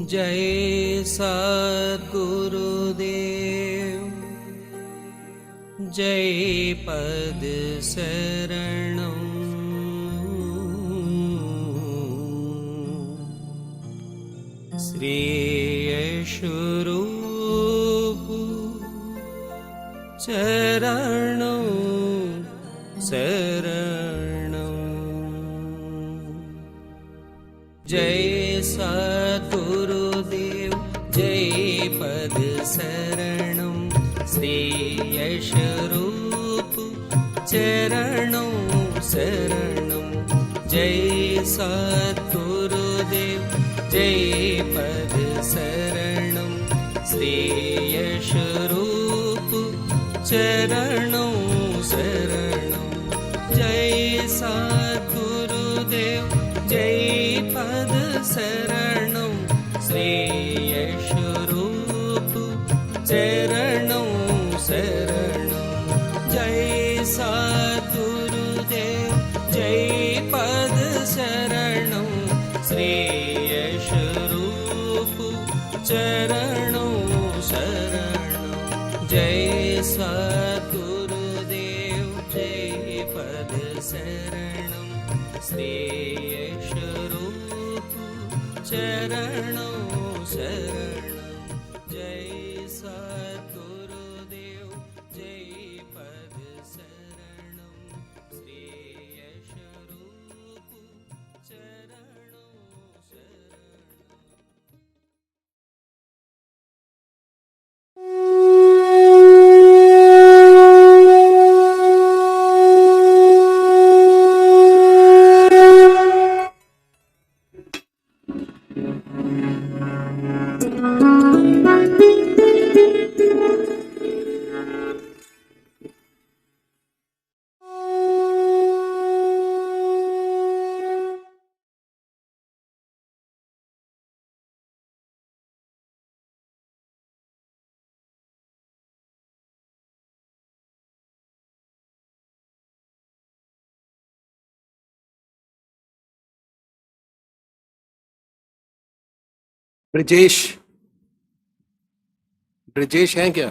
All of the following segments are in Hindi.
जय सद्गुरुदेव जय पद शरणं श्री यशरूप चरणं शरणं जय सद्गुरुदेव जय पद शरणं श्री यशरूप चरणं शरणं जय सद्गुरुदेव जय पद शरणं श्री यशरूप चरणं शरणं जय सद्गुरुदेव जय पद शरणं श्री यशरूप चरणं शरणं जय सद्गुरुदेव जय पद शरणं श्री यशरूप चरणं शरणं जय सद्गुरुदेव जय पद शरणं श्री यशरूप चरणं शरणं जय सद्गुरुदेव जय पद शरणं श्री यशरूप चरणं ब्रिजेश ब्रिजेश हैं क्या?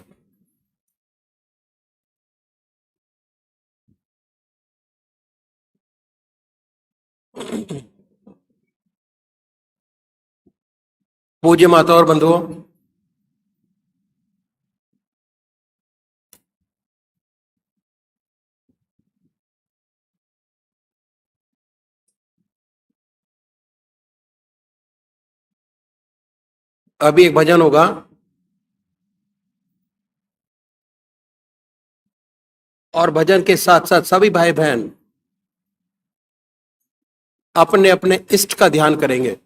पूज्य माता और बंधुओं, अभी एक भजन होगा। और भजन के साथ साथ सभी भाई बहन अपने अपने इष्ट का ध्यान करेंगे,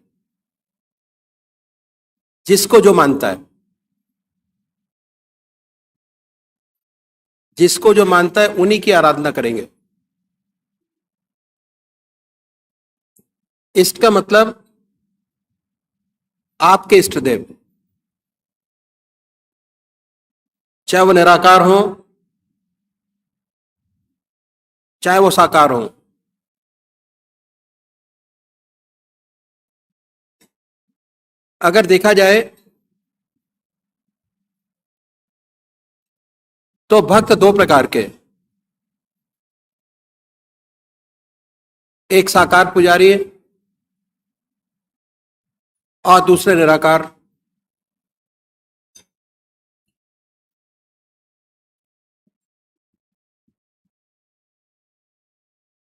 जिसको जो मानता है। जिसको जो मानता है उन्हीं की आराधना करेंगे। इष्ट का मतलब आपके इष्ट देव, चाहे वो निराकार हो चाहे वो साकार हो। अगर देखा जाए तो भक्त दो प्रकार के, एक साकार पुजारी और दूसरे निराकार।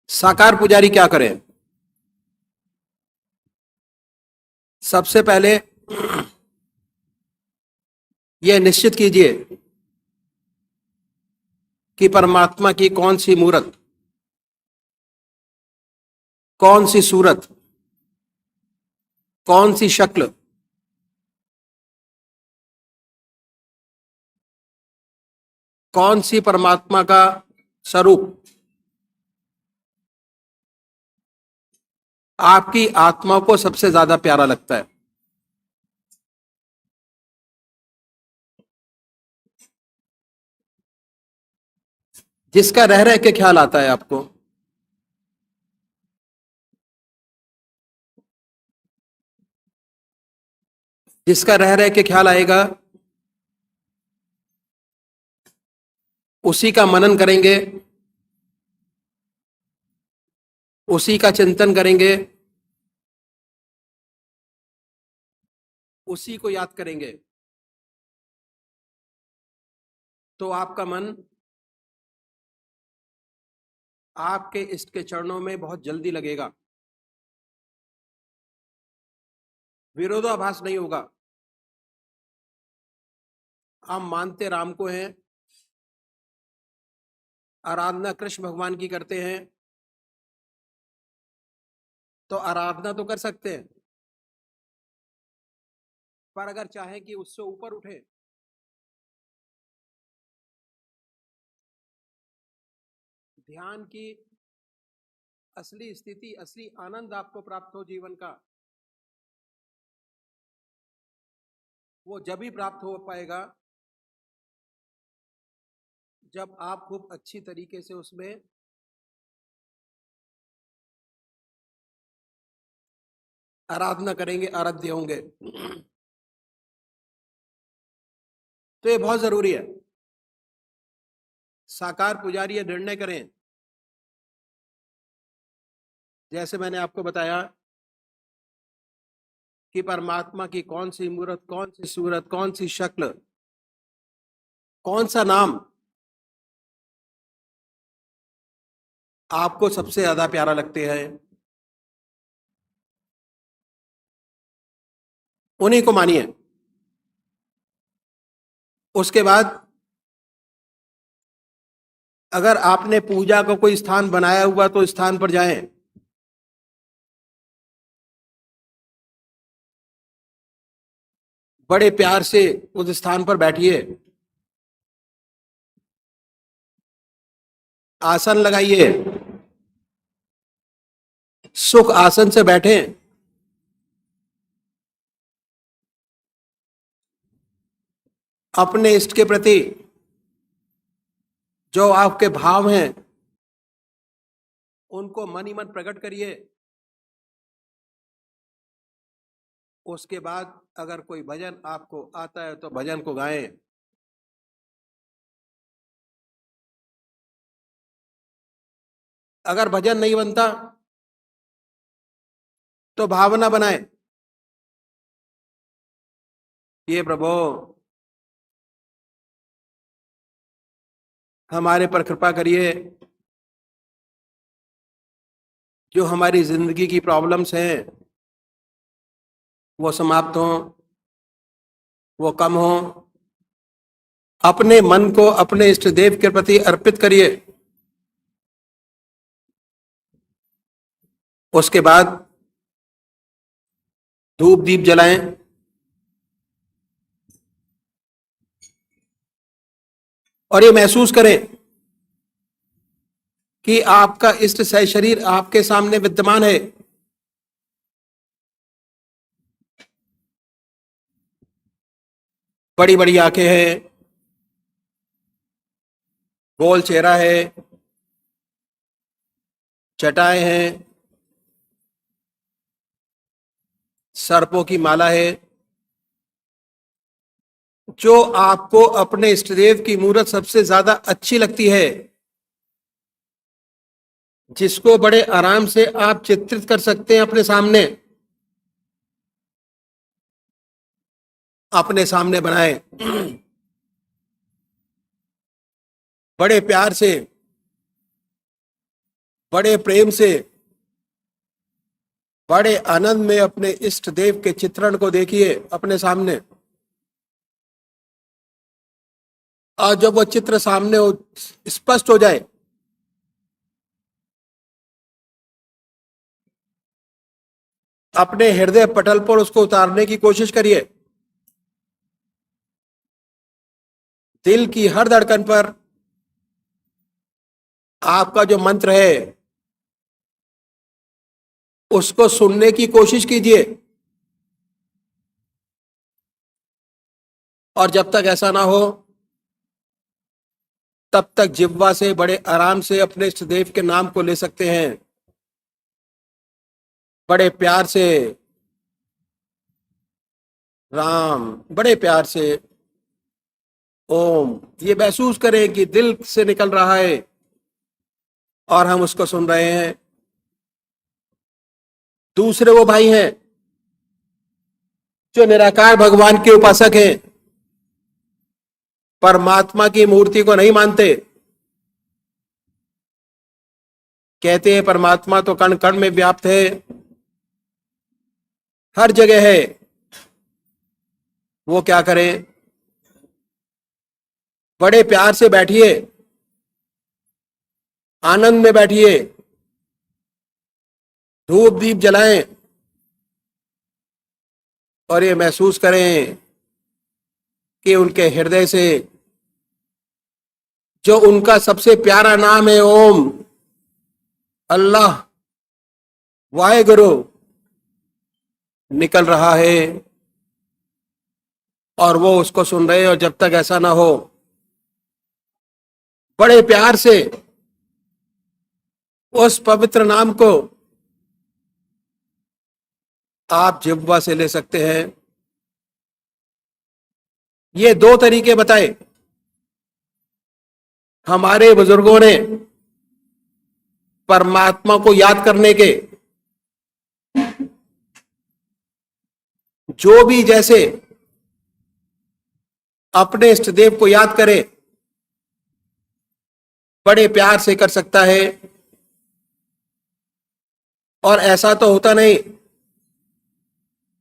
साकार पुजारी क्या करें? सबसे पहले यह निश्चित कीजिए कि परमात्मा की कौन सी मूर्त, कौन सी सूरत, कौन सी शक्ल कौन सी परमात्मा का स्वरूप आपकी आत्मा को सबसे ज्यादा प्यारा लगता है। जिसका रह रह के ख्याल आता है आपको, जिसका रह रह के ख्याल आएगा उसी का मनन करेंगे, उसी का चिंतन करेंगे, उसी को याद करेंगे, तो आपका मन आपके इष्ट के चरणों में बहुत जल्दी लगेगा, विरोधाभास नहीं होगा। हम मानते राम को हैं, आराधना कृष्ण भगवान की करते हैं, तो आराधना तो कर सकते हैं, पर अगर चाहे कि उससे ऊपर उठे, ध्यान की असली स्थिति, असली आनंद आपको प्राप्त हो जीवन का, वो जब ही प्राप्त हो पाएगा जब आप खूब अच्छी तरीके से उसमें आराधना करेंगे, आराध्य होंगे। तो ये बहुत जरूरी है। साकार पुजारी ये निर्णय करें, जैसे मैंने आपको बताया कि परमात्मा की कौन सी मूर्त, कौन सी सूरत, कौन सी शक्ल, कौन सा नाम आपको सबसे ज्यादा प्यारा लगते हैं, उन्हीं को मानिए। उसके बाद अगर आपने पूजा का कोई स्थान बनाया हुआ तो स्थान पर जाएं, बड़े प्यार से उस स्थान पर बैठिए, आसन लगाइए, सुख आसन से बैठें, अपने इष्ट के प्रति जो आपके भाव हैं उनको मन ही मन प्रकट करिए। उसके बाद अगर कोई भजन आपको आता है तो भजन को गाएं। अगर भजन नहीं बनता तो भावना बनाएं, ये प्रभु हमारे पर कृपा करिए, जो हमारी जिंदगी की प्रॉब्लम्स हैं वो समाप्त हों, वो कम हो। अपने मन को अपने इष्ट देव के प्रति अर्पित करिए। उसके बाद धूप दीप जलाएं, और ये महसूस करें कि आपका इष्ट सह शरीर आपके सामने विद्यमान है। बड़ी बड़ी आंखें हैं, गोल चेहरा है, जटाएं हैं, सर्पों की माला है। जो आपको अपने इष्टदेव की मूर्त सबसे ज्यादा अच्छी लगती है, जिसको बड़े आराम से आप चित्रित कर सकते हैं अपने सामने बनाएं, बड़े प्यार से, बड़े प्रेम से, बड़े आनंद में अपने इष्ट देव के चित्रण को देखिए अपने सामने। और जब वो चित्र सामने हो, स्पष्ट हो जाए, अपने हृदय पटल पर उसको उतारने की कोशिश करिए। दिल की हर धड़कन पर आपका जो मंत्र है उसको सुनने की कोशिश कीजिए। और जब तक ऐसा ना हो तब तक जिह्वा से बड़े आराम से अपने इष्ट देव के नाम को ले सकते हैं। बड़े प्यार से, राम, बड़े प्यार से ओम, ये महसूस करें कि दिल से निकल रहा है और हम उसको सुन रहे हैं। दूसरे वो भाई हैं जो निराकार भगवान के उपासक हैं, परमात्मा की मूर्ति को नहीं मानते। कहते हैं परमात्मा तो कण कण में व्याप्त है, हर जगह है। वो क्या करें? बड़े प्यार से बैठिए, आनंद में बैठिए, धूप दीप जलाएं और ये महसूस करें कि उनके हृदय से जो उनका सबसे प्यारा नाम है ओम, अल्लाह, वाहेगुरु, निकल रहा है और वो उसको सुन रहे हैं। और जब तक ऐसा ना हो, बड़े प्यार से उस पवित्र नाम को आप जिह्वा से ले सकते हैं। ये दो तरीके बताए हमारे बुजुर्गों ने परमात्मा को याद करने के। जो भी जैसे अपने इष्ट देव को याद करे, बड़े प्यार से कर सकता है। और ऐसा तो होता नहीं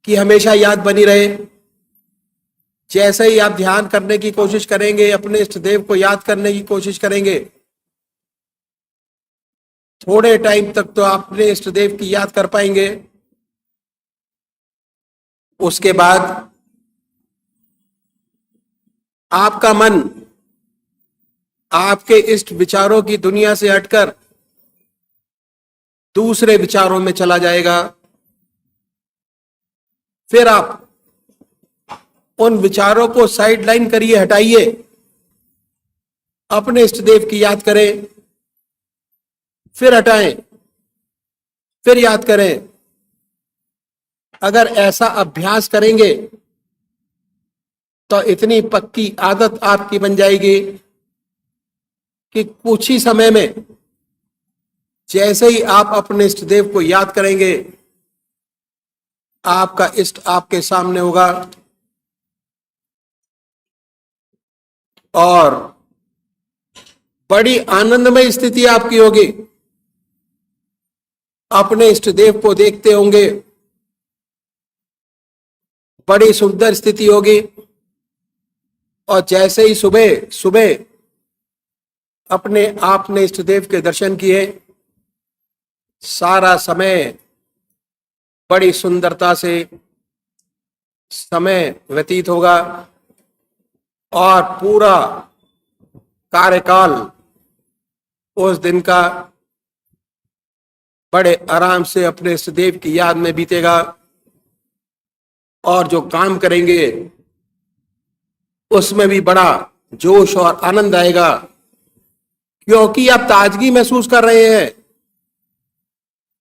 कि हमेशा याद बनी रहे। जैसे ही आप ध्यान करने की कोशिश करेंगे, अपने इष्ट देव को याद करने की कोशिश करेंगे, थोड़े टाइम तक तो आप अपने इष्ट देव की याद कर पाएंगे। उसके बाद आपका मन आपके इष्ट विचारों की दुनिया से हटकर दूसरे विचारों में चला जाएगा। फिर आप उन विचारों को साइड लाइन करिए, हटाइए, अपने इष्ट देव की याद करें, फिर हटाएं, फिर याद करें। अगर ऐसा अभ्यास करेंगे तो इतनी पक्की आदत आपकी बन जाएगी कि कुछ ही समय में जैसे ही आप अपने इष्ट देव को याद करेंगे, आपका इष्ट आपके सामने होगा और बड़ी आनंदमय स्थिति आपकी होगी। अपने इष्ट देव को देखते होंगे, बड़ी सुंदर स्थिति होगी। और जैसे ही सुबह सुबह अपने आपने इष्ट देव के दर्शन किए, सारा समय बड़ी सुंदरता से समय व्यतीत होगा और पूरा कार्यकाल उस दिन का बड़े आराम से अपने इष्ट देव की याद में बीतेगा। और जो काम करेंगे उसमें भी बड़ा जोश और आनंद आएगा, क्योंकि आप ताजगी महसूस कर रहे हैं।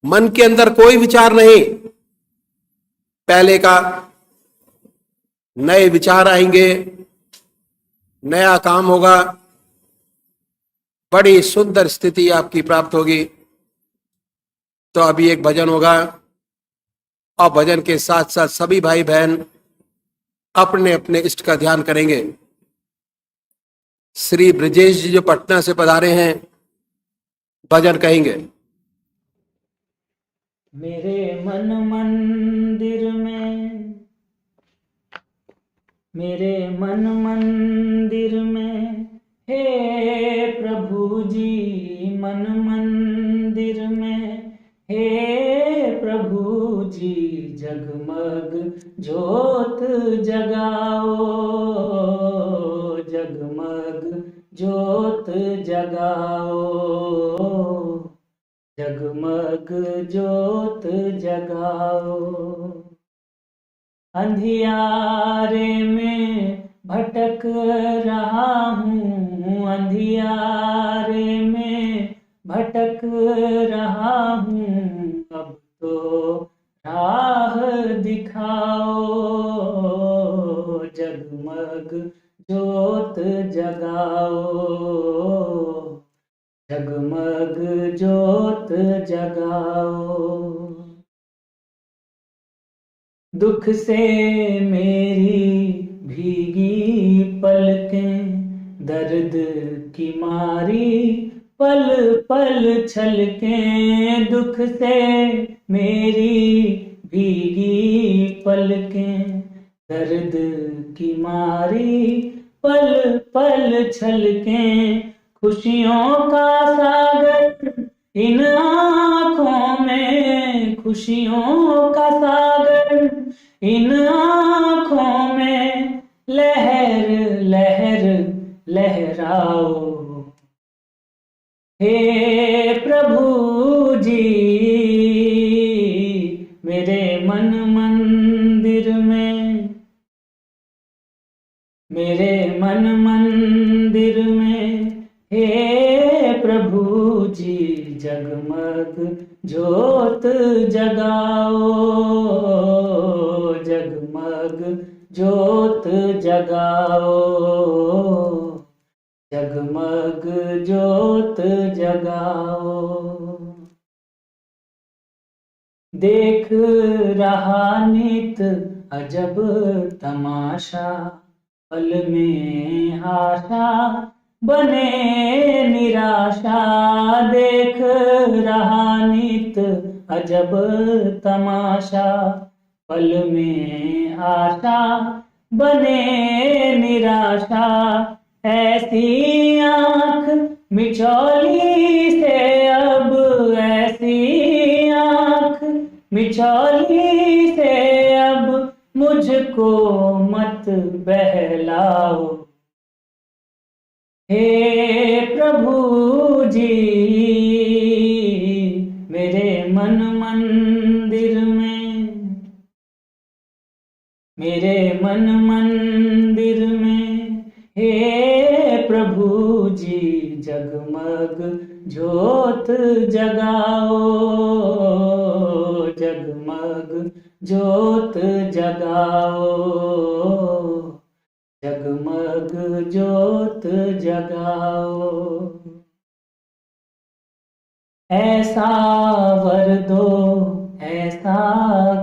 मन के अंदर कोई विचार नहीं, पहले का। नए विचार आएंगे, नया काम होगा, बड़ी सुंदर स्थिति आपकी प्राप्त होगी। तो अभी एक भजन होगा और भजन के साथ साथ सभी भाई बहन अपने अपने इष्ट का ध्यान करेंगे। श्री ब्रजेश जी जो पटना से पधारे हैं, भजन कहेंगे। मेरे मन मंदिर में, मेरे मन मंदिर में, हे प्रभु जी मन मंदिर में, हे प्रभु जी जगमग ज्योत जगाओ, जगमग ज्योत जगाओ, जगमग ज्योत जगाओ। अंधियारे में भटक रहा हूँ, अंधियारे में भटक रहा हूँ, अब तो राह दिखाओ, जगमग ज्योत जगाओ, जगमग ज्योत जगाओ। दुख से मेरी भीगी पलकें, दर्द की मारी पल पल छलकें। दुख से मेरी भीगी पलकें, दर्द की मारी पल पल छलकें। खुशियों का सागर इन आँखों में, खुशियों का सागर इन आँखों में, लहर लहर लहराओ। हे प्रभु जी, मेरे मन मंदिर में, मेरे मन मंदिर में, हे प्रभु जी जगमग ज्योत जगाओ, जगमग ज्योत जगाओ, जगमग ज्योत जगाओ। देख रहा नित अजब तमाशा, पल में आशा बने निराशा। देख रहा नित अजब तमाशा, पल में आशा बने निराशा। ऐसी आँख मिचौली से अब, ऐसी आँख मिचौली से अब मुझको मत बहलाओ। हे प्रभु जी, मेरे मन मंदिर में, मेरे मन मंदिर में, हे प्रभु जी जगमग ज्योत जगाओ, जगमग ज्योत जगाओ, जगमग ज्योत जगाओ। ऐसा वर दो, ऐसा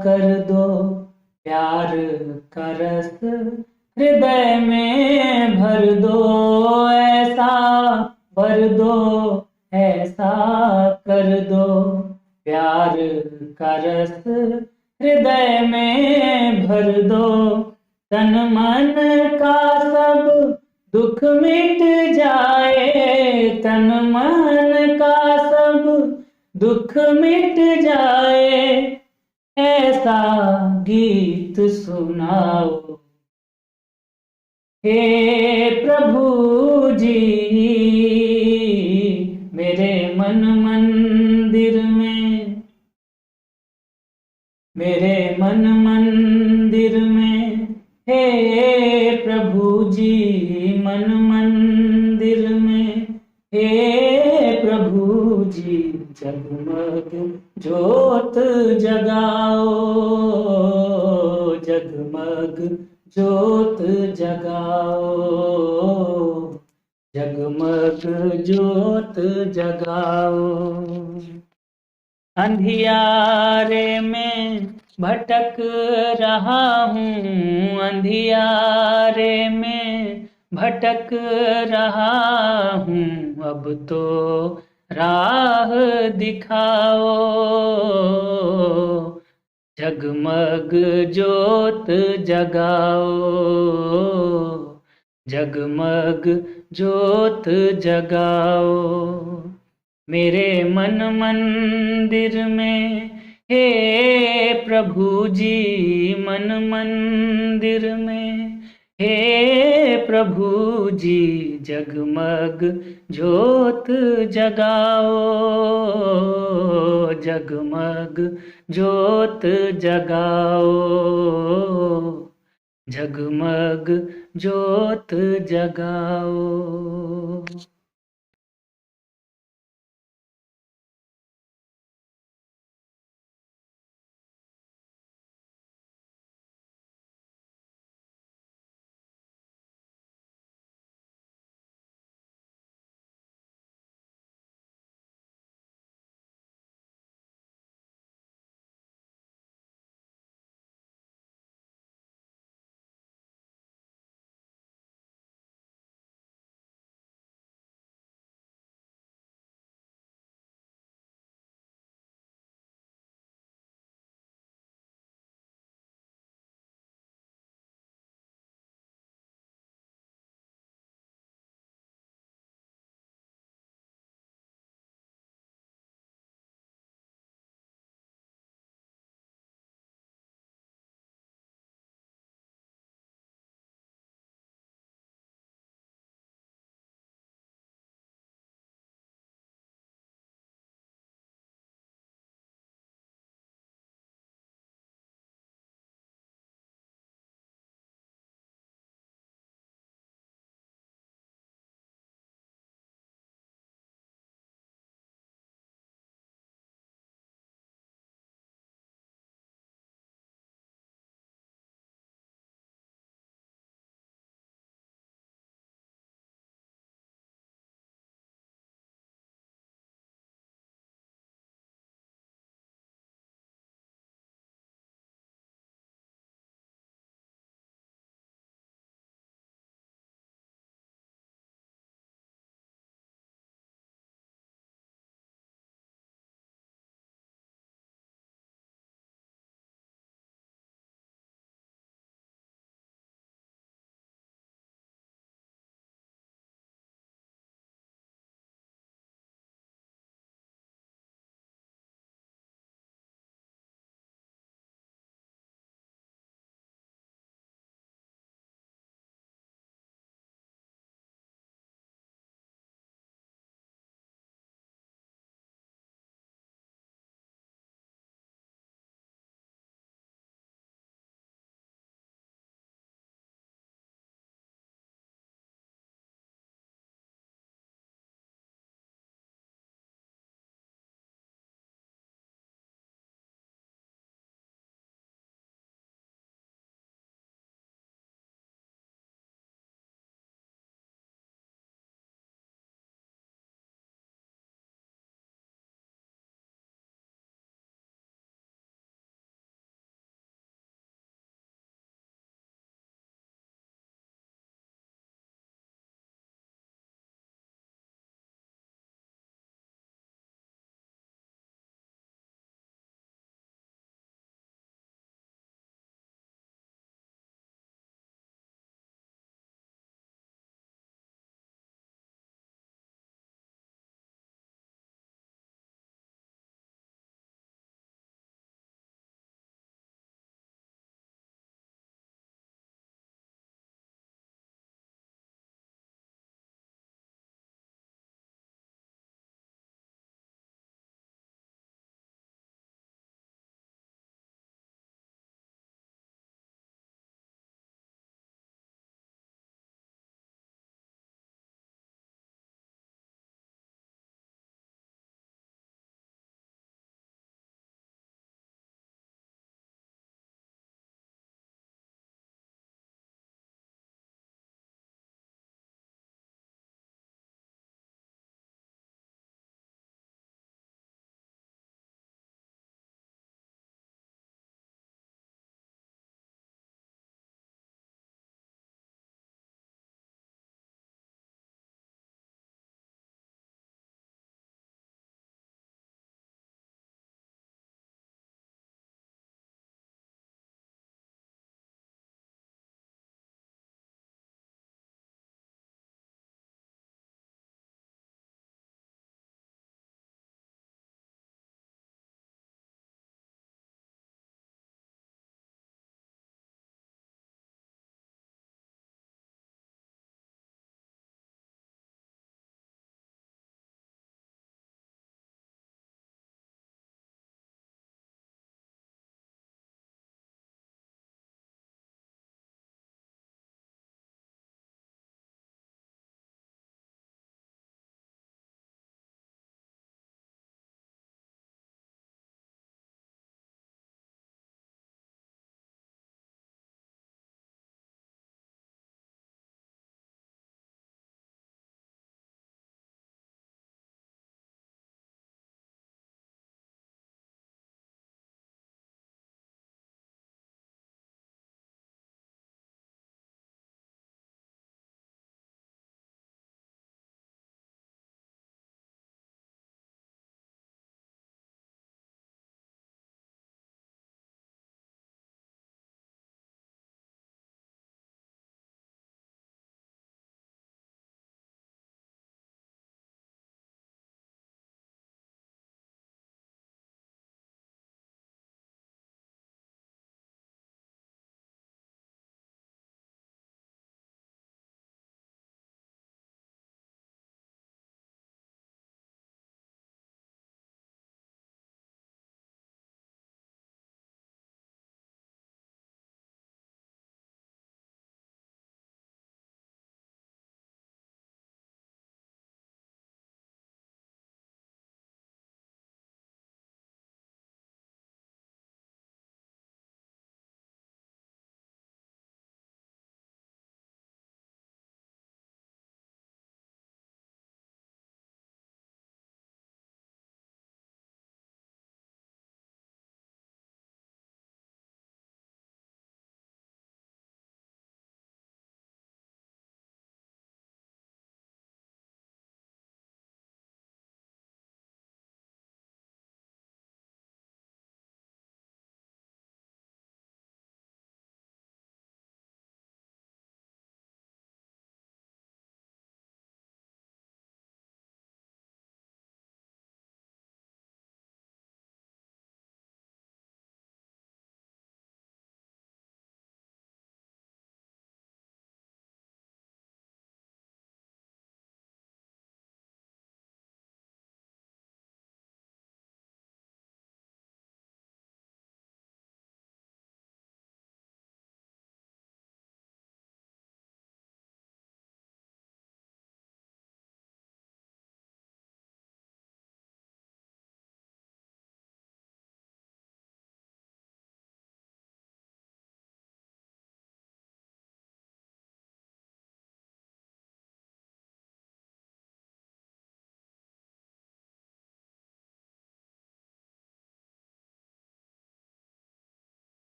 कर दो, प्यार का रस हृदय में भर दो। ऐसा भर दो, ऐसा कर दो, प्यार का रस हृदय में भर दो। तन मन का सब दुख मिट जाए, तन मन का सब दुख मिट जाए, ऐसा गीत सुनाओ। हे प्रभु जी, मेरे मन मंदिर में, मेरे मन मंदिर में, हे प्रभु जी मन मंदिर में, हे प्रभु जी जगमग ज्योत जगाओ, जगमग ज्योत जगाओ, जगमग ज्योत जगाओ। अंधियारे में भटक रहा हूँ, अंधियारे में भटक रहा हूँ। अब तो राह दिखाओ, जगमग ज्योत जगाओ, जगमग ज्योत जगाओ। मेरे मन मंदिर में, हे प्रभु जी मन मंदिर में, हे प्रभु जी जगमग ज्योत जगाओ, जगमग ज्योत जगाओ, जगमग ज्योत जगाओ।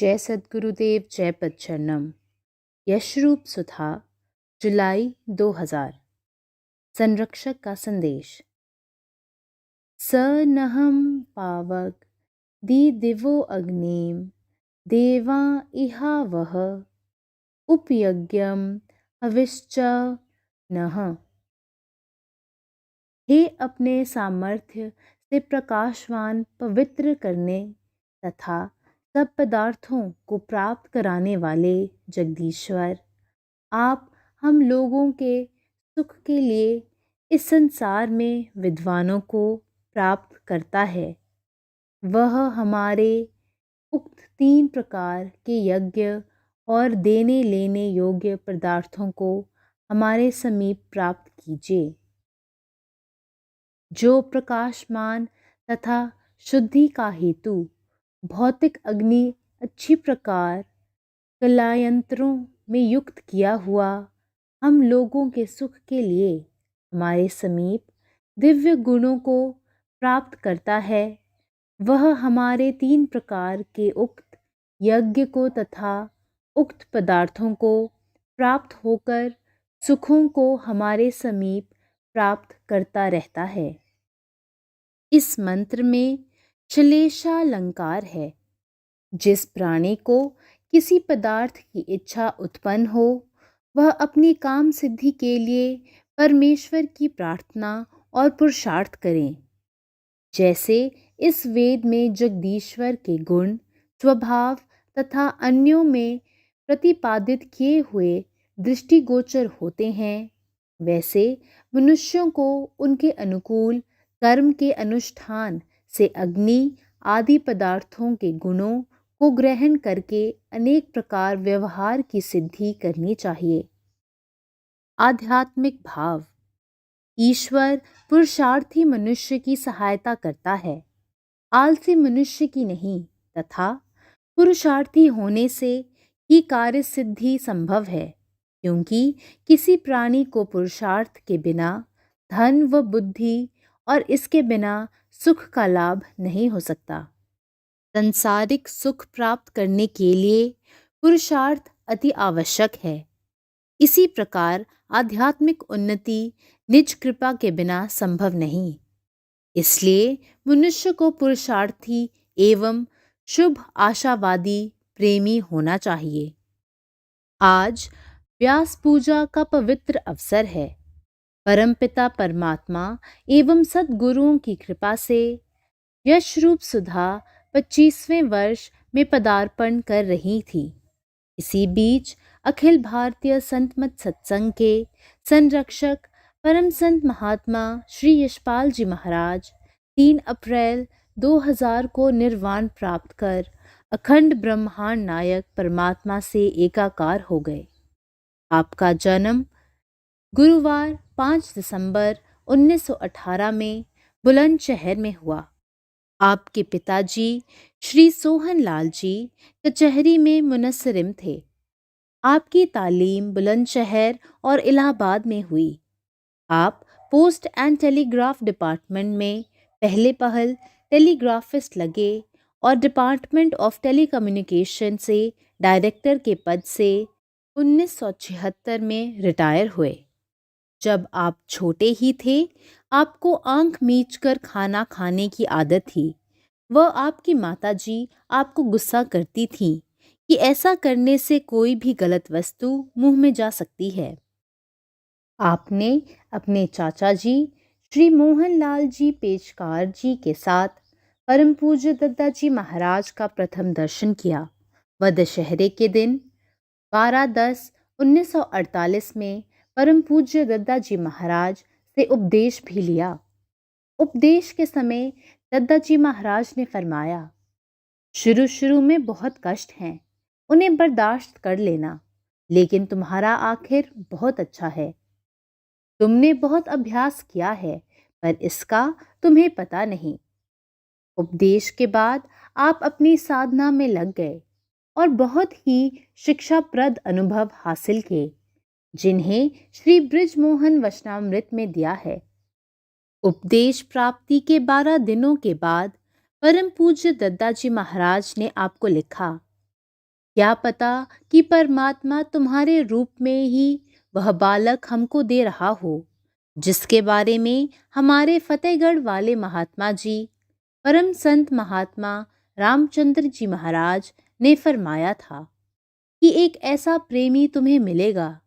जय सद्गुरुदेव जय पदचरणम। यशरूप सुधा, जुलाई 2000। संरक्षक का संदेश। स नहम पावक दी दिवो अग्निम देवा इहा वह उपयज्ञम हविश्च नः। हे अपने सामर्थ्य से प्रकाशवान पवित्र करने तथा सब पदार्थों को प्राप्त कराने वाले जगदीश्वर, आप हम लोगों के सुख के लिए इस संसार में विद्वानों को प्राप्त करता है। वह हमारे उक्त 3 प्रकार के यज्ञ और देने लेने योग्य पदार्थों को हमारे समीप प्राप्त कीजिए। जो प्रकाशमान तथा शुद्धि का हेतु भौतिक अग्नि अच्छी प्रकार कलायंत्रों में युक्त किया हुआ हम लोगों के सुख के लिए हमारे समीप दिव्य गुणों को प्राप्त करता है, वह हमारे 3 प्रकार के उक्त यज्ञ को तथा उक्त पदार्थों को प्राप्त होकर सुखों को हमारे समीप प्राप्त करता रहता है। इस मंत्र में श्लेषालंकार है। जिस प्राणी को किसी पदार्थ की इच्छा उत्पन्न हो, वह अपनी काम सिद्धि के लिए परमेश्वर की प्रार्थना और पुरुषार्थ करें। जैसे इस वेद में जगदीश्वर के गुण, स्वभाव तथा अन्यों में प्रतिपादित किए हुए दृष्टिगोचर होते हैं, वैसे मनुष्यों को उनके अनुकूल कर्म के अनुष्ठान से अग्नि आदि पदार्थों के गुणों को ग्रहण करके अनेक प्रकार व्यवहार की सिद्धि करनी चाहिए। आध्यात्मिक भाव। ईश्वर पुरुषार्थी मनुष्य की सहायता करता है, आलसी मनुष्य की नहीं, तथा पुरुषार्थी होने से ही कार्य सिद्धि संभव है, क्योंकि किसी प्राणी को पुरुषार्थ के बिना धन व बुद्धि और इसके बिना सुख का लाभ नहीं हो सकता। सांसारिक सुख प्राप्त करने के लिए पुरुषार्थ अति आवश्यक है। इसी प्रकार आध्यात्मिक उन्नति निज कृपा के बिना संभव नहीं। इसलिए मनुष्य को पुरुषार्थी एवं शुभ आशावादी प्रेमी होना चाहिए। आज व्यास पूजा का पवित्र अवसर है। परमपिता परमात्मा एवं सद्गुरुओं की कृपा से यशरूप सुधा 25वें वर्ष में पदार्पण कर रही थी। इसी बीच अखिल भारतीय संत मत सत्संग के संरक्षक परम संत महात्मा श्री यशपाल जी महाराज 3 अप्रैल 2000 को निर्वाण प्राप्त कर अखंड ब्रह्मांड नायक परमात्मा से एकाकार हो गए। आपका जन्म गुरुवार 5 दिसंबर 1918 में बुलंदशहर में हुआ। आपके पिताजी श्री सोहन लाल जी कचहरी में मुनस्सरिम थे। आपकी तालीम बुलंदशहर और इलाहाबाद में हुई। आप पोस्ट एंड टेलीग्राफ डिपार्टमेंट में पहले पहल टेलीग्राफिस्ट लगे और डिपार्टमेंट ऑफ टेलीकम्युनिकेशन से डायरेक्टर के पद से 1976 में रिटायर हुए। जब आप छोटे ही थे, आपको आंख मीचकर खाना खाने की आदत थी। वह आपकी माताजी आपको गुस्सा करती थीं कि ऐसा करने से कोई भी गलत वस्तु मुंह में जा सकती है। आपने अपने चाचा जी श्री मोहनलाल जी पेशकार जी के साथ परम पूज्य दद्दाजी महाराज का प्रथम दर्शन किया व दशहरे के दिन 12/10/1948 में परम पूज्य दद्दाजी महाराज से उपदेश भी लिया। उपदेश के समय दद्दाजी महाराज ने फरमाया, शुरू शुरू में बहुत कष्ट हैं, उन्हें बर्दाश्त कर लेना, लेकिन तुम्हारा आखिर बहुत अच्छा है। तुमने बहुत अभ्यास किया है, पर इसका तुम्हें पता नहीं। उपदेश के बाद आप अपनी साधना में लग गए और बहुत ही शिक्षाप्रद अनुभव हासिल किए, जिन्हें श्री बृजमोहन वचनामृत में दिया है। उपदेश प्राप्ति के 12 दिनों के बाद परम पूज्य दद्दाजी महाराज ने आपको लिखा, क्या पता कि परमात्मा तुम्हारे रूप में ही वह बालक हमको दे रहा हो जिसके बारे में हमारे फतेहगढ़ वाले महात्मा जी, परम संत महात्मा रामचंद्र जी महाराज ने फरमाया था कि एक ऐसा प्रेमी तुम्हें मिलेगा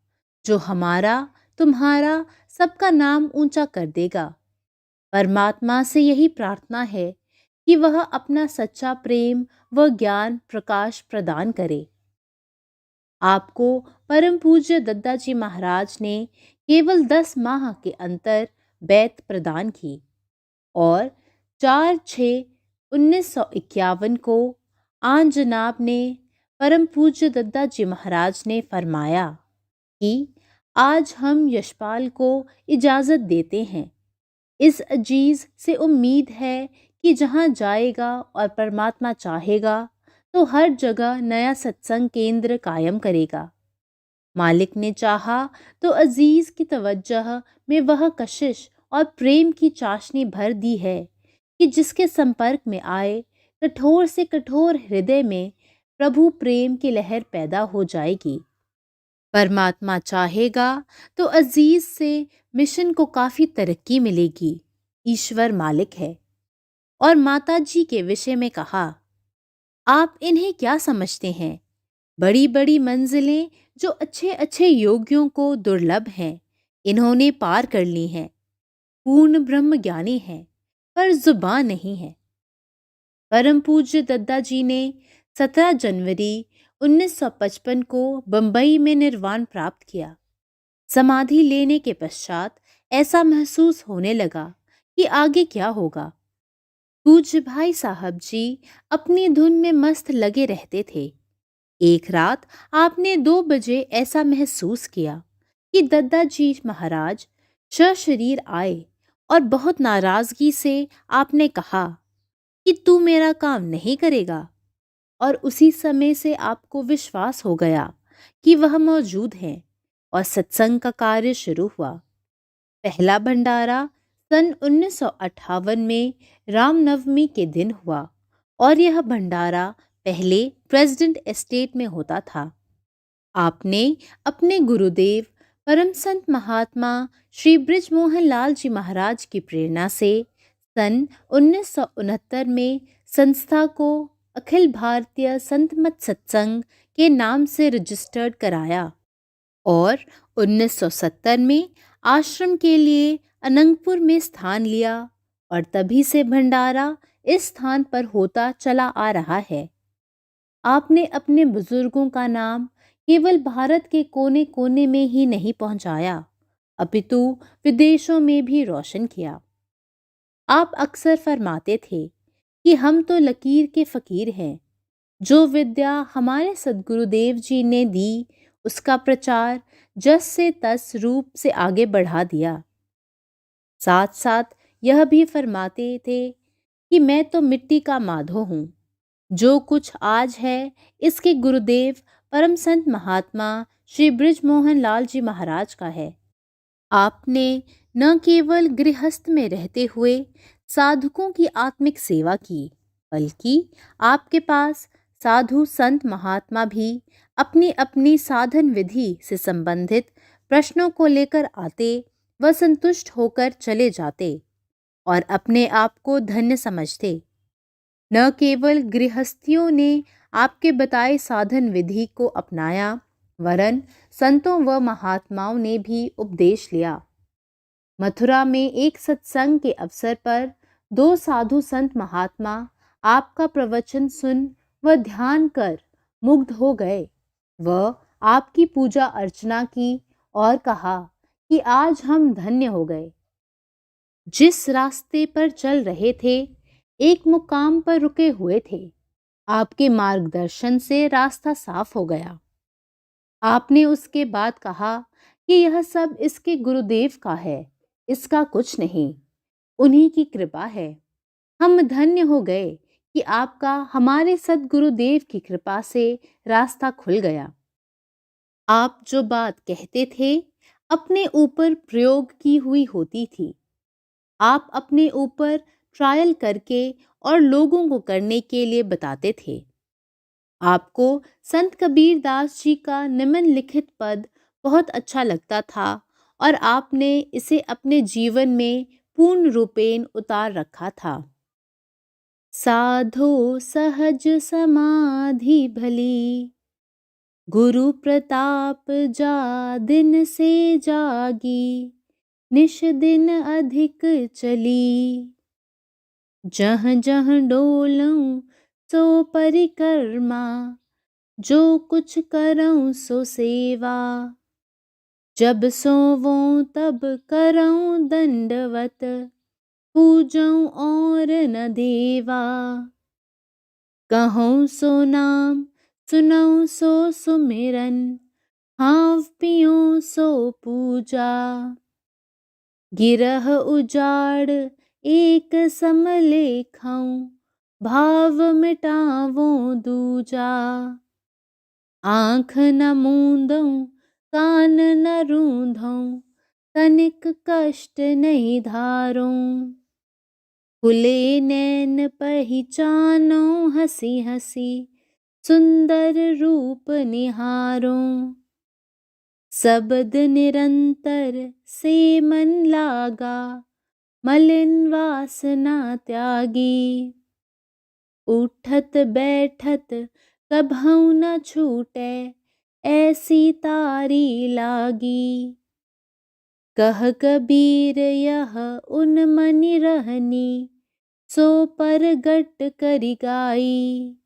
जो हमारा, तुम्हारा, सबका नाम ऊंचा कर देगा। परमात्मा से यही प्रार्थना है कि वह अपना सच्चा प्रेम व ज्ञान प्रकाश प्रदान करे। आपको परम पूज्य दद्दा जी महाराज ने केवल 10 माह के अंतर बैत प्रदान की और 4/6/1951 को आन जनाब ने परम पूज्य दद्दा जी महाराज ने फरमाया कि आज हम यशपाल को इजाज़त देते हैं। इस अजीज से उम्मीद है कि जहाँ जाएगा और परमात्मा चाहेगा तो हर जगह नया सत्संग केंद्र कायम करेगा। मालिक ने चाहा तो अजीज की तवज्जह में वह कशिश और प्रेम की चाशनी भर दी है कि जिसके संपर्क में आए कठोर से कठोर हृदय में प्रभु प्रेम की लहर पैदा हो जाएगी। परमात्मा चाहेगा तो अजीज से मिशन को काफ़ी तरक्की मिलेगी। ईश्वर मालिक है। और माता जी के विषय में कहा, आप इन्हें क्या समझते हैं? बड़ी बड़ी मंजिलें जो अच्छे अच्छे योगियों को दुर्लभ हैं, इन्होंने पार कर ली हैं। पूर्ण ब्रह्म ज्ञानी हैं, पर जुबान नहीं है। परम पूज्य दद्दा जी ने 17 जनवरी 1955 को बंबई में निर्वाण प्राप्त किया। समाधि लेने के पश्चात ऐसा महसूस होने लगा कि आगे क्या होगा। पूज्य भाई साहब जी अपनी धुन में मस्त लगे रहते थे। एक रात आपने 2 बजे ऐसा महसूस किया कि दद्दा जी महाराज सशरीर आए और बहुत नाराजगी से आपने कहा कि तू मेरा काम नहीं करेगा। और उसी समय से आपको विश्वास हो गया कि वह मौजूद हैं और सत्संग का कार्य शुरू हुआ। पहला भंडारा सन 1958 में रामनवमी के दिन हुआ और यह भंडारा पहले प्रेसिडेंट एस्टेट में होता था। आपने अपने गुरुदेव परम संत महात्मा श्री बृजमोहन लाल जी महाराज की प्रेरणा से सन 1969 में संस्था को अखिल भारतीय संत मत सत्संग के नाम से रजिस्टर्ड कराया और 1970 में आश्रम के लिए अनंगपुर में स्थान लिया और तभी से भंडारा इस स्थान पर होता चला आ रहा है। आपने अपने बुजुर्गों का नाम केवल भारत के कोने कोने में ही नहीं पहुंचाया, अपितु विदेशों में भी रोशन किया। आप अक्सर फरमाते थे कि हम तो लकीर के फकीर हैं। जो विद्या हमारे सद्गुरुदेव जी ने दी उसका प्रचार जस से तस रूप से आगे बढ़ा दिया। साथ साथ यह भी फरमाते थे कि मैं तो मिट्टी का माधो हूँ। जो कुछ आज है इसके गुरुदेव परम संत महात्मा श्री बृजमोहन लाल जी महाराज का है। आपने न केवल गृहस्थ में रहते हुए साधुकों की आत्मिक सेवा की, बल्कि आपके पास साधु संत महात्मा भी अपनी अपनी साधन विधि से संबंधित प्रश्नों को लेकर आते व संतुष्ट होकर चले जाते और अपने आप को धन्य समझते। न केवल गृहस्थियों ने आपके बताए साधन विधि को अपनाया, वरन संतों व महात्माओं ने भी उपदेश लिया। मथुरा में एक सत्संग के अवसर पर 2 साधु संत महात्मा आपका प्रवचन सुन व ध्यान कर मुग्ध हो गए व आपकी पूजा अर्चना की और कहा कि आज हम धन्य हो गए। जिस रास्ते पर चल रहे थे, एक मुकाम पर रुके हुए थे। आपके मार्गदर्शन से रास्ता साफ हो गया। आपने उसके बाद कहा कि यह सब इसके गुरुदेव का है, इसका कुछ नहीं, उन्हीं की कृपा है। हम धन्य हो गए कि आपका हमारे सद्गुरुदेव की कृपा से रास्ता खुल गया। आप जो बात कहते थे अपने ऊपर प्रयोग की हुई होती थी। आप अपने ऊपर ट्रायल करके और लोगों को करने के लिए बताते थे। आपको संत कबीर दास जी का निम्नलिखित पद बहुत अच्छा लगता था और आपने इसे अपने जीवन में पूर्ण रूपेण उतार रखा था। साधो सहज समाधि भली, गुरु प्रताप जा दिन से जागी, निश दिन अधिक चली। जहाँ जहाँ डोलऊं सो परिक्रमा, जो कुछ करऊं सो सेवा। जब सोवूं तब करऊं दंडवत, पूजऊं और न देवा। कहूँ सो नाम सुनऊं सो सुमिरन, हाव पियूं सो पूजा। गिरह उजाड़ एक सम लेखऊं, भाव मिटावूं दूजा। आँख न मूंदऊं कान न रूंधऊं, तनिक कष्ट नहीं धारूं। खुले नैन पहिचानूं हंसी हंसी, सुंदर रूप निहारूं। शब्द निरंतर से मन लागा, मलिन वासना त्यागी। उठत बैठत कभऊ न छूटे, ऐसी तारी लागी। कह कबीर यह उन मनि रहनी, सो परगट करि गाई।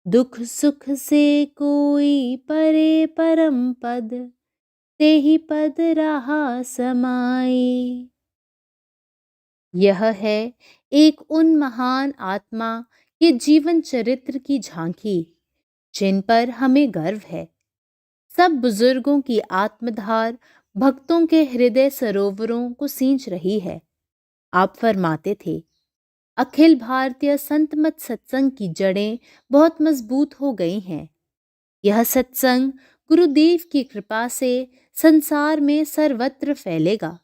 दुख सुख से कोई परे परम पद, तेहि पद रहा समाई। यह है एक उन महान आत्मा के जीवन चरित्र की झांकी जिन पर हमें गर्व है। सब बुजुर्गों की आत्मधार भक्तों के हृदय सरोवरों को सींच रही है। आप फरमाते थे, अखिल भारतीय संत मत सत्संग की जड़ें बहुत मजबूत हो गई हैं। यह सत्संग गुरुदेव की कृपा से संसार में सर्वत्र फैलेगा।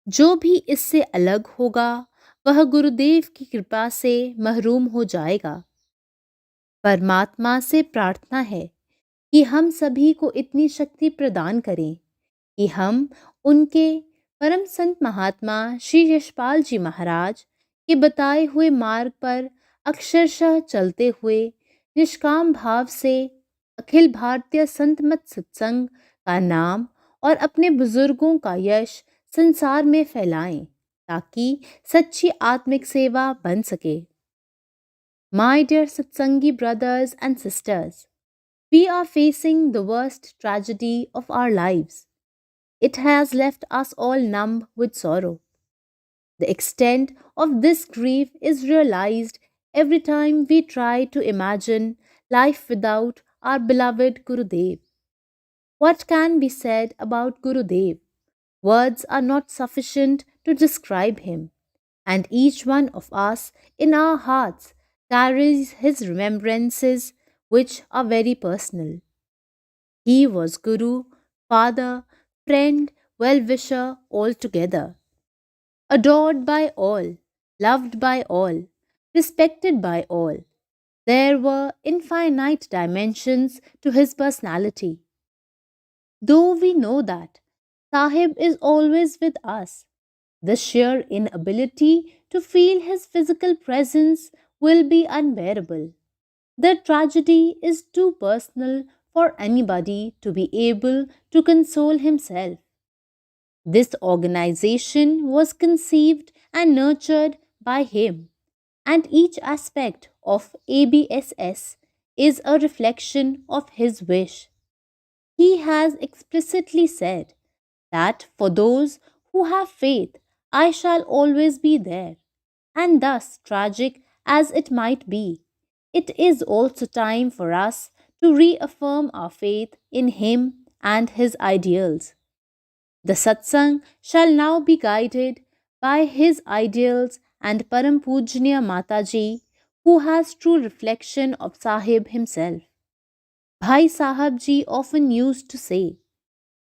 जो भी इससे अलग होगा वह गुरुदेव की कृपा से महरूम हो जाएगा। परमात्मा से प्रार्थना है कि हम सभी को इतनी शक्ति प्रदान करें कि हम उनके परम संत महात्मा श्री यशपाल जी महाराज के बताए हुए मार्ग पर अक्षरशः चलते हुए निष्काम भाव से अखिल भारतीय संत मत सत्संग का नाम और अपने बुजुर्गों का यश संसार में फैलाएं ताकि सच्ची आत्मिक सेवा बन सके। My dear Satsangi brothers and sisters, we are facing the worst tragedy of our lives. It has left us all numb with sorrow. The extent of this grief is realized every time we try to imagine life without our beloved Gurudev. What can be said about Gurudev? Words are not sufficient to describe him, and each one of us in our hearts carries his remembrances which are very personal. He was Guru, Father, friend, well-wisher altogether. Adored by all, loved by all, respected by all, there were infinite dimensions to his personality. Though we know that Sahib is always with us, the sheer inability to feel his physical presence will be unbearable. The tragedy is too personal for anybody to be able to console himself. This organization was conceived and nurtured by him, and each aspect of ABSS is a reflection of his wish. He has explicitly said that for those who have faith, I shall always be there. And thus, tragic as it might be, it is also time for us to reaffirm our faith in him and his ideals. The satsang shall now be guided by his ideals and Param Pujnya Mataji, who has true reflection of Sahib himself. Bhai Sahab ji often used to say,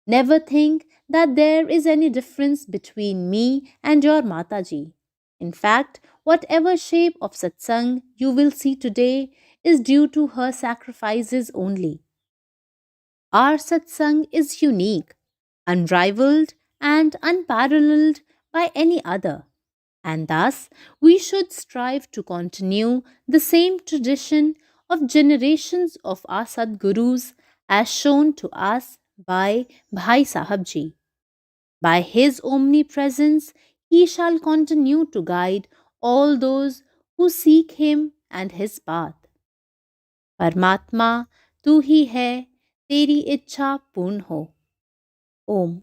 never think that there is any difference between me and your Mataji. In fact, whatever shape of satsang you will see today is due to her sacrifices only. Our satsang is unique, unrivaled, and unparalleled by any other, and thus we should strive to continue the same tradition of generations of our Sadgurus as shown to us by Bhai Sahab Ji. By his omnipresence, he shall continue to guide all those who seek him and his path. परमात्मा तू ही है, तेरी इच्छा पूर्ण हो. ओम.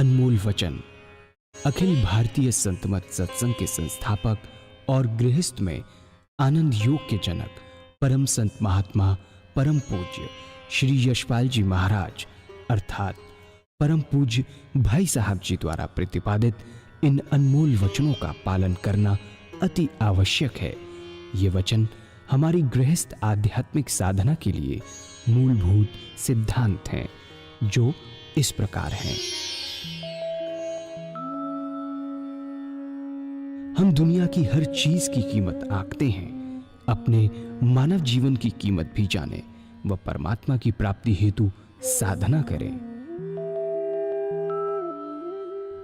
अनमोल वचन अखिल भारतीय संत मत सत्संग के संस्थापक और गृहस्थ में आनंद योग के जनक परम संत महात्मा परम पूज्य श्री यशपाल जी महाराज अर्थात परम पूज्य भाई साहब जी द्वारा प्रतिपादित इन अनमोल वचनों का पालन करना अति आवश्यक है। ये वचन हमारी गृहस्थ आध्यात्मिक साधना के लिए मूलभूत सिद्धांत हैं, जो इस प्रकार हैं। हम दुनिया की हर चीज की कीमत आंकते हैं, अपने मानव जीवन की कीमत भी जाने व परमात्मा की प्राप्ति हेतु साधना करें।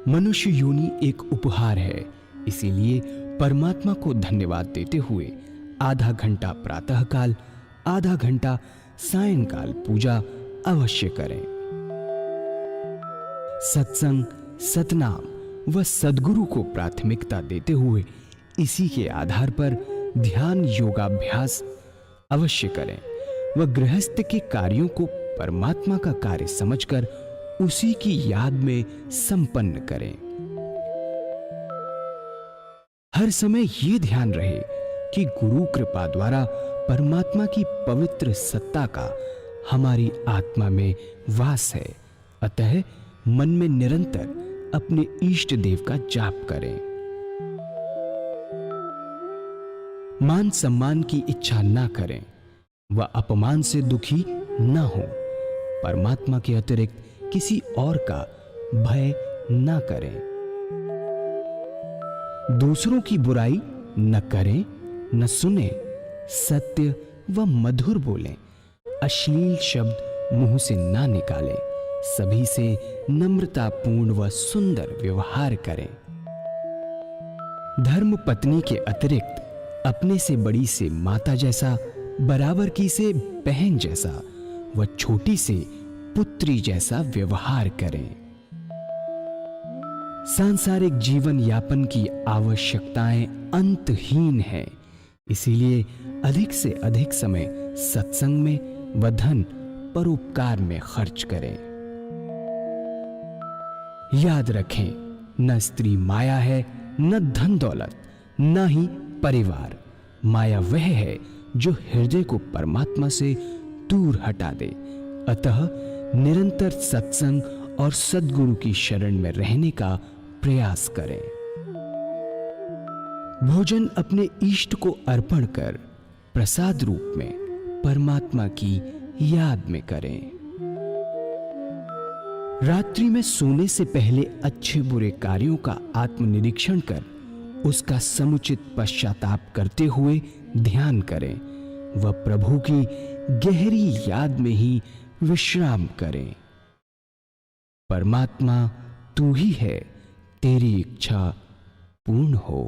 मनुष्य योनि एक उपहार है, इसीलिए परमात्मा को धन्यवाद देते हुए आधा घंटा प्रातःकाल, आधा घंटा सायंकाल पूजा अवश्य करें। सत्संग, सतनाम व सद्गुरु को प्राथमिकता देते हुए इसी के आधार पर ध्यान योगाभ्यास अवश्य करें व गृहस्थ के कार्यों को परमात्मा का कार्य समझकर उसी की याद में संपन्न करें। हर समय ये ध्यान रहे कि गुरु कृपा द्वारा परमात्मा की पवित्र सत्ता का हमारी आत्मा में वास है, अतः मन में निरंतर अपने इष्ट देव का जाप करें। मान सम्मान की इच्छा ना करें व अपमान से दुखी न हो। परमात्मा के अतिरिक्त किसी और का भय न करें। दूसरों की बुराई न करें, न सुने, सत्य व मधुर बोलें, अश्लील शब्द मुंह से ना निकालें, सभी से नम्रतापूर्ण व सुंदर व्यवहार करें। धर्म पत्नी के अतिरिक्त अपने से बड़ी से माता जैसा, बराबर की से बहन जैसा व छोटी से पुत्री जैसा व्यवहार करें। सांसारिक जीवन यापन की आवश्यकताएं अंतहीन हैं, इसीलिए अधिक से अधिक समय सत्संग में व धन परोपकार में खर्च करें। याद रखें, न स्त्री माया है, न धन दौलत, न ही परिवार। माया वह है जो हृदय को परमात्मा से दूर हटा दे। अतः निरंतर सत्संग और सद्गुरु की शरण में रहने का प्रयास करें। भोजन अपने इष्ट को अर्पण कर प्रसाद रूप में परमात्मा की याद में करें। रात्रि में सोने से पहले अच्छे बुरे कार्यों का आत्मनिरीक्षण कर उसका समुचित पश्चाताप करते हुए ध्यान करें व प्रभु की गहरी याद में ही विश्राम करें। परमात्मा तू ही है, तेरी इच्छा पूर्ण हो।